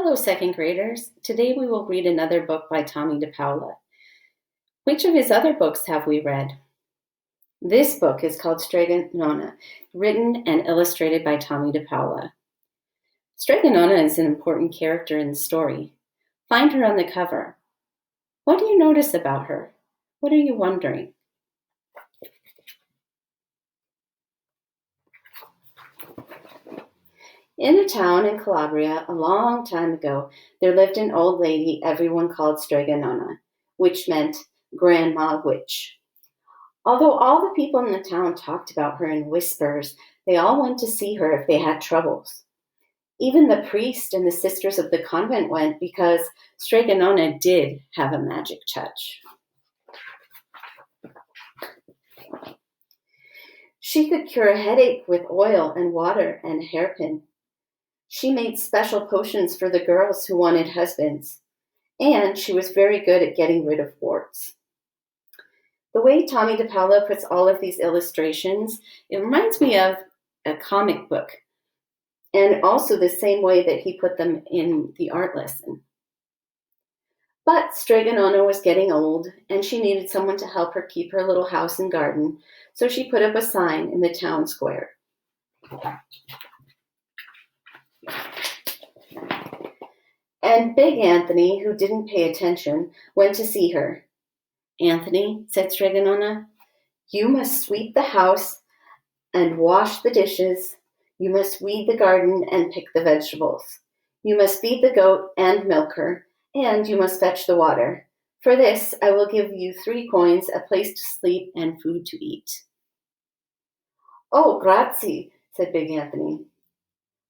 Hello, second graders. Today we will read another book by Tommy DePaula. Which of his other books have we read? This book is called Strega Nona, written and illustrated by Tommy DePaula. Strega Nona is an important character in the story. Find her on the cover. What do you notice about her? What are you wondering? In a town in Calabria, a long time ago, there lived an old lady everyone called Strega Nona, which meant Grandma Witch. Although all the people in the town talked about her in whispers, they all went to see her if they had troubles. Even the priest and the sisters of the convent went because Strega Nona did have a magic touch. She could cure a headache with oil and water and a hairpin. She made special potions for the girls who wanted husbands, and she was very good at getting rid of warts. The way Tommy DePaula puts all of these illustrations, it reminds me of a comic book, and also the same way that he put them in the art lesson. But Strega Nona was getting old, and she needed someone to help her keep her little house and garden, so she put up a sign in the town square. And Big Anthony, who didn't pay attention, went to see her. "Anthony," said Strega Nona, "you must sweep the house and wash the dishes. You must weed the garden and pick the vegetables. You must feed the goat and milk her, and you must fetch the water. For this, I will give you 3 coins, a place to sleep, and food to eat." "Oh, grazie," said Big Anthony.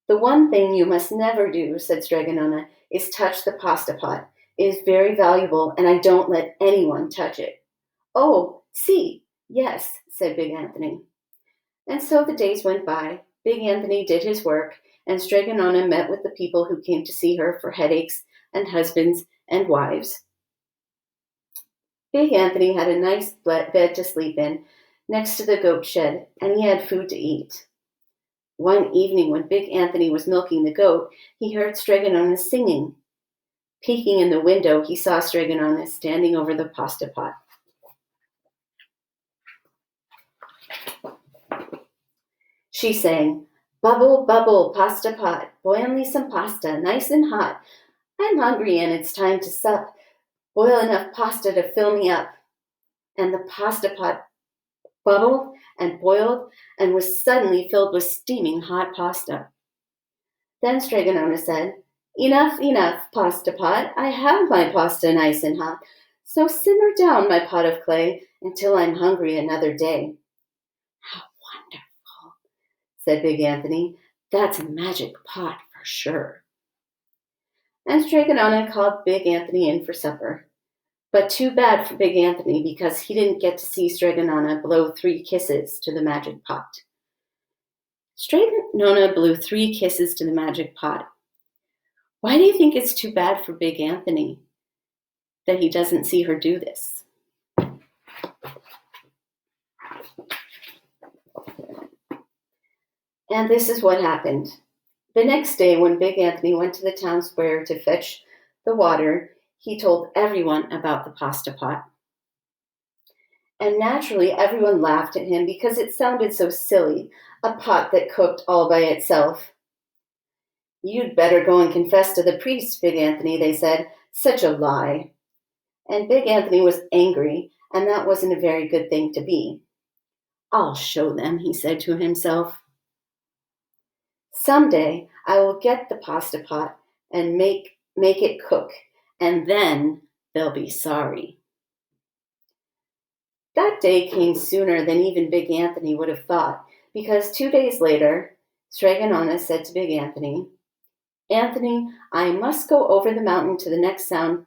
"The one thing you must never do," said Strega Nona, "is touch the pasta pot. It is very valuable, and I don't let anyone touch it." "Oh, si, yes," said Big Anthony. And so the days went by. Big Anthony did his work, and Strega Nona met with the people who came to see her for headaches and husbands and wives. Big Anthony had a nice bed to sleep in next to the goat shed, and he had food to eat. One evening when Big Anthony was milking the goat, he heard Strega Nona singing. Peeking in the window, he saw Strega Nona standing over the pasta pot. She sang, "Bubble, bubble, pasta pot, boil me some pasta, nice and hot. I'm hungry and it's time to sup. Boil enough pasta to fill me up." And the pasta pot bubbled and boiled and was suddenly filled with steaming hot pasta. Then Strega Nona said, "Enough, enough, pasta pot. I have my pasta nice and hot. So simmer down, my pot of clay, until I'm hungry another day." "How wonderful," said Big Anthony. "That's a magic pot for sure." And Strega Nona called Big Anthony in for supper. But too bad for Big Anthony, because he didn't get to see Strega Nona blow 3 kisses to the magic pot. Strega Nona blew 3 kisses to the magic pot. Why do you think it's too bad for Big Anthony that he doesn't see her do this? And this is what happened. The next day, when Big Anthony went to the town square to fetch the water, he told everyone about the pasta pot. And naturally, everyone laughed at him because it sounded so silly, a pot that cooked all by itself. "You'd better go and confess to the priest, Big Anthony," they said. "Such a lie." And Big Anthony was angry, and that wasn't a very good thing to be. "I'll show them," he said to himself. "Someday I will get the pasta pot and make it cook, and then they'll be sorry." That day came sooner than even Big Anthony would have thought, because 2 days later, Strega Nona said to Big Anthony, "Anthony, I must go over the mountain to the next town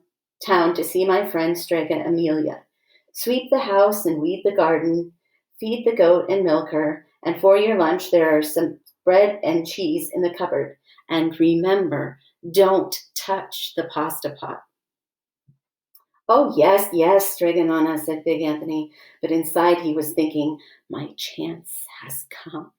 to see my friend Strega Amelia. Sweep the house and weed the garden, feed the goat and milk her, and for your lunch there are some bread and cheese in the cupboard. And remember, don't touch the pasta pot." "Oh, yes, yes," Strega Nona said Big Anthony, but inside he was thinking, "My chance has come."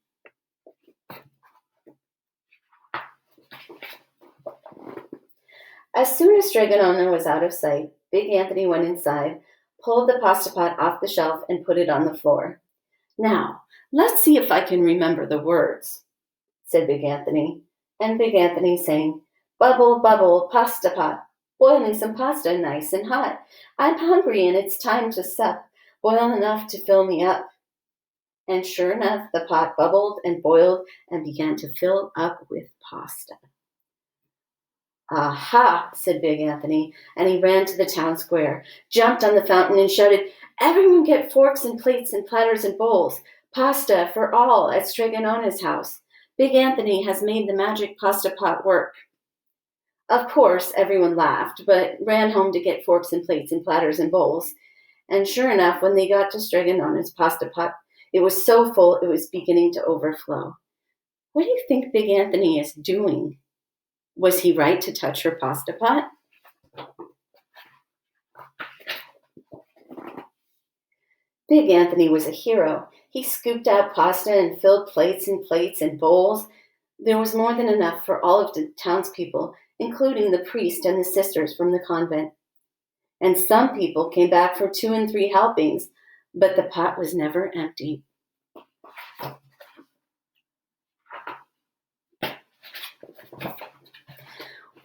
As soon as Strega Nona was out of sight, Big Anthony went inside, pulled the pasta pot off the shelf, and put it on the floor. "Now, let's see if I can remember the words," said Big Anthony. And Big Anthony sang, "Bubble, bubble, pasta pot, boiling some pasta nice and hot. I'm hungry and it's time to sup, boil enough to fill me up." And sure enough, the pot bubbled and boiled and began to fill up with pasta. "Aha," said Big Anthony, and he ran to the town square, jumped on the fountain, and shouted, "Everyone get forks and plates and platters and bowls. Pasta for all at Strega Nona's house. Big Anthony has made the magic pasta pot work." Of course, everyone laughed, but ran home to get forks and plates and platters and bowls. And sure enough, when they got to Strega Nona's pasta pot, it was so full it was beginning to overflow. What do you think Big Anthony is doing? Was he right to touch her pasta pot? Big Anthony was a hero. He scooped out pasta and filled plates and bowls. There was more than enough for all of the townspeople, including the priest and the sisters from the convent. And some people came back for 2 and 3 helpings, but the pot was never empty.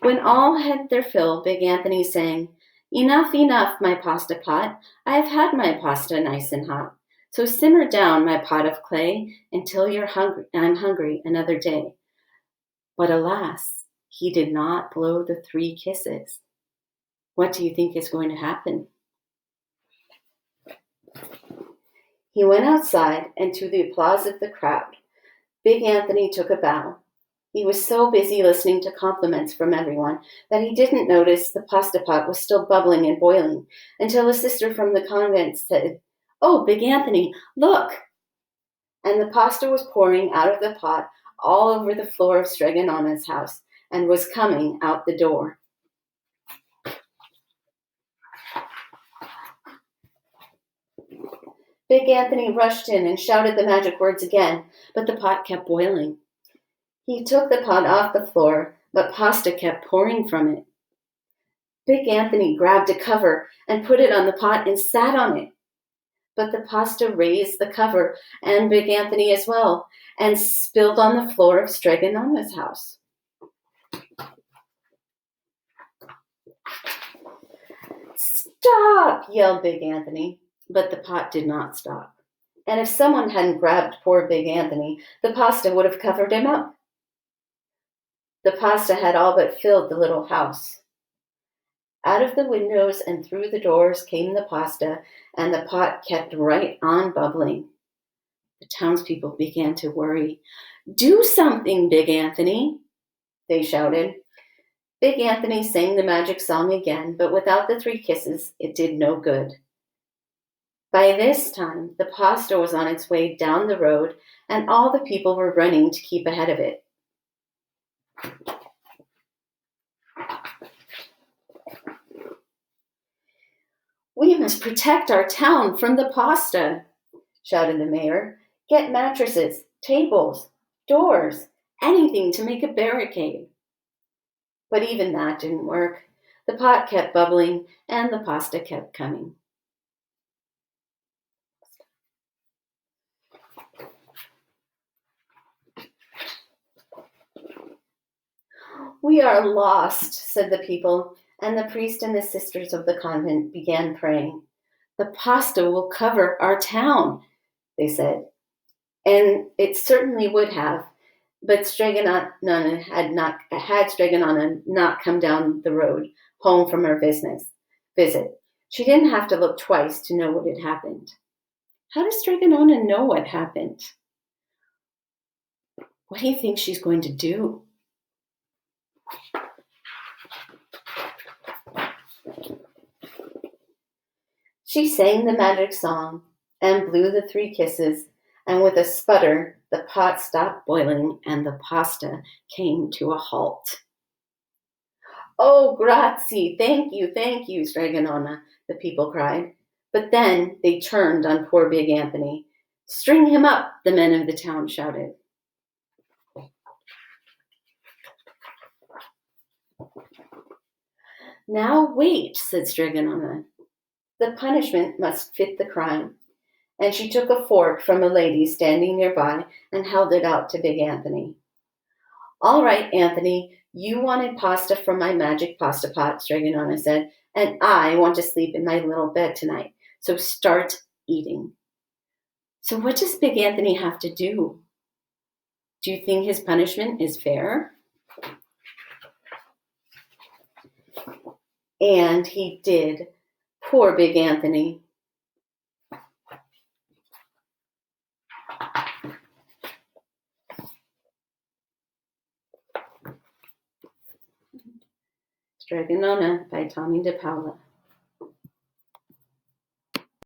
When all had their fill, Big Anthony sang, "Enough, enough, my pasta pot. I have had my pasta nice and hot. So simmer down, my pot of clay, until I'm hungry another day." But alas, he did not blow the 3 kisses. What do you think is going to happen? He went outside, and to the applause of the crowd, Big Anthony took a bow. He was so busy listening to compliments from everyone that he didn't notice the pasta pot was still bubbling and boiling until a sister from the convent said, "Oh, Big Anthony, look!" And the pasta was pouring out of the pot all over the floor of Strega Nona's house and was coming out the door. Big Anthony rushed in and shouted the magic words again, but the pot kept boiling. He took the pot off the floor, but pasta kept pouring from it. Big Anthony grabbed a cover and put it on the pot and sat on it. But the pasta raised the cover, and Big Anthony as well, and spilled on the floor of Strega Nona's house. "Stop!" yelled Big Anthony, but the pot did not stop. And if someone hadn't grabbed poor Big Anthony, the pasta would have covered him up. The pasta had all but filled the little house. Out of the windows and through the doors came the pasta, and the pot kept right on bubbling. The townspeople began to worry. "Do something, Big Anthony," they shouted. Big Anthony sang the magic song again, but without the 3 kisses, it did no good. By this time, the pasta was on its way down the road, and all the people were running to keep ahead of it. "We must protect our town from the pasta," shouted the mayor. "Get mattresses, tables, doors, anything to make a barricade." But even that didn't work. The pot kept bubbling, and the pasta kept coming. "We are lost," said the people, and the priest and the sisters of the convent began praying. "The pasta will cover our town," they said. And it certainly would have, but Strega Nona had Strega Nona not come down the road home from her visit. She didn't have to look twice to know what had happened. How does Strega Nona know what happened? What do you think she's going to do? She sang the magic song and blew the 3 kisses, and with a sputter, the pot stopped boiling and the pasta came to a halt. "Oh, grazie, thank you, Strega Nona," the people cried. But then they turned on poor Big Anthony. "String him up," the men of the town shouted. Now wait, said Strega Nona. The punishment must fit the crime. And she took a fork from a lady standing nearby and held it out to Big Anthony. All right, Anthony, you wanted pasta from my magic pasta pot, Strega Nona said, and I want to sleep in my little bed tonight. So start eating. So what does Big Anthony have to do? Do you think his punishment is fair? And he did. Poor Big Anthony. Strega Nona by Tommy DePaula.